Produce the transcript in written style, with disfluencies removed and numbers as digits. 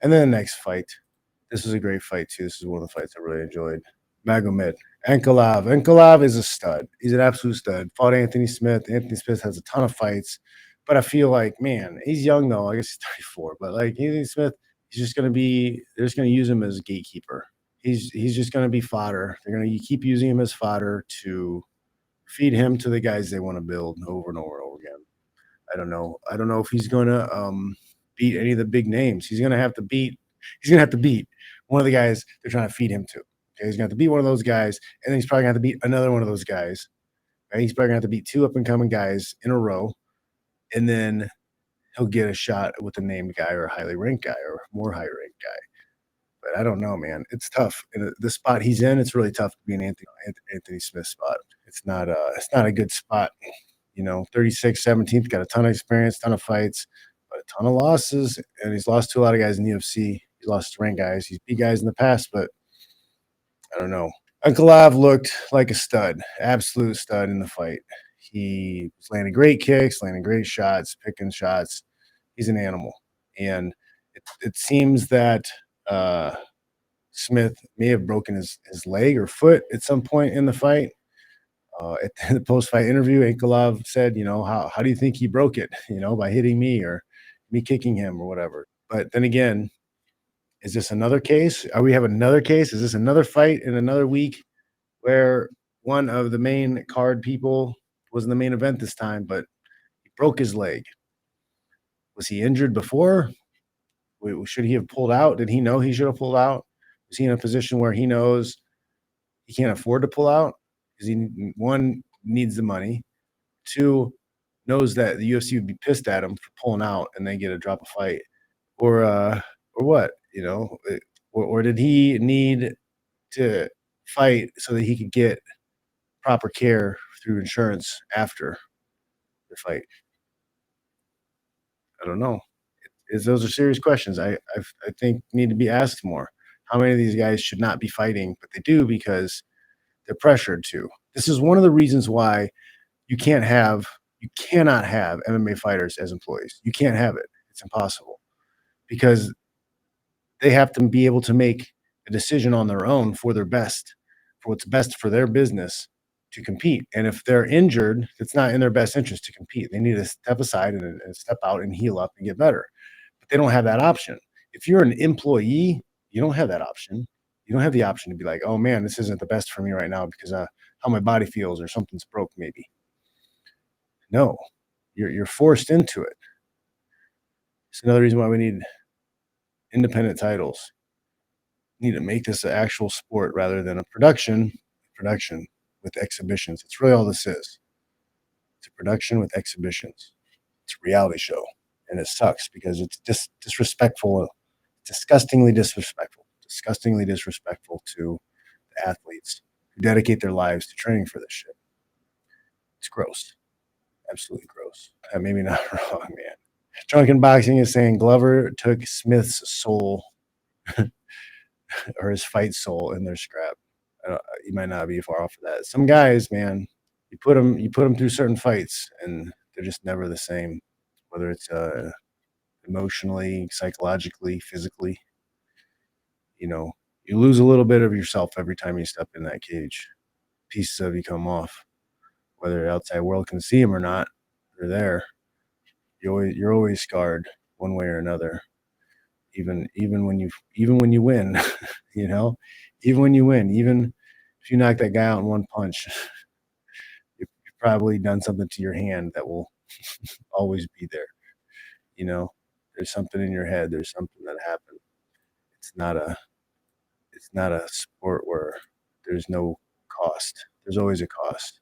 And then the next fight. This was a great fight too. This is one of the fights I really enjoyed. Magomed Ankalaev. Ankalaev is a stud. He's an absolute stud. Fought Anthony Smith. Anthony Smith has a ton of fights, but I feel like, man, he's young though. I guess he's 34, but like Anthony Smith, he's just gonna be. They're just gonna use him as a gatekeeper. He's just gonna be fodder. They're gonna keep using him as fodder to feed him to the guys they want to build over and over and over again. I don't know. I don't know if he's gonna beat any of the big names. He's gonna have to beat. He's gonna have to beat one of the guys they're trying to feed him to. Okay, he's gonna have to beat one of those guys, and then he's probably gonna have to beat another one of those guys. Right? He's probably gonna have to beat two up and coming guys in a row, and then he'll get a shot with a named guy or a highly ranked guy or more high ranked guy. But I don't know, man. It's tough. In the spot he's in, it's really tough to be an Anthony Smith spot. It's not a good spot. 36, 17th, got a ton of experience, ton of fights, but a ton of losses, and he's lost to a lot of guys in the UFC. He's lost to ranked guys. He's beat guys in the past, but I don't know. Ankalaev looked like a stud, absolute stud in the fight. He was landing great kicks, landing great shots, picking shots. He's an animal. And it seems that Smith may have broken his leg or foot at some point in the fight. At the post-fight interview, Ankalaev said, how do you think he broke it? By hitting me or me kicking him or whatever. But then again, is this another case? We have another case? Is this another fight in another week where one of the main card people was in the main event this time, but he broke his leg? Was he injured before? Should he have pulled out? Did he know he should have pulled out? Was he in a position where he knows he can't afford to pull out? Because he, one, needs the money. Two, knows that the UFC would be pissed at him for pulling out and then get a drop a fight. Or what? Or did he need to fight so that he could get proper care through insurance after the fight? I don't know. Those are serious questions. I think need to be asked more. How many of these guys should not be fighting, but they do because they're pressured to? This is one of the reasons why you cannot have MMA fighters as employees. You can't have it. It's impossible because they have to be able to make a decision on their own for what's best for their business to compete. And if they're injured, it's not in their best interest to compete. They need to step aside and step out and heal up and get better. But they don't have that option. If you're an employee, you don't have that option. You don't have the option to be like, oh man, this isn't the best for me right now because how my body feels or something's broke maybe. No, you're forced into it. It's another reason why we need independent titles. We need to make this an actual sport rather than a production with exhibitions. It's really all this is. It's a production with exhibitions. It's a reality show. And it sucks because it's disrespectful, disgustingly disrespectful to the athletes who dedicate their lives to training for this shit. It's gross. Absolutely gross. Maybe not wrong, man. Drunken Boxing is saying Glover took Smith's soul or his fight soul in their scrap. You might not be far off of that. Some guys, man, you put them through certain fights and they're just never the same, whether it's emotionally, psychologically, physically. You lose a little bit of yourself every time you step in that cage. Pieces of you come off. Whether the outside world can see them or not, they're there. You're always scarred one way or another. Even when you win, even when you win, even if you knock that guy out in one punch, you've probably done something to your hand that will always be there. There's something in your head. There's something that happened. It's not a sport where there's no cost. There's always a cost.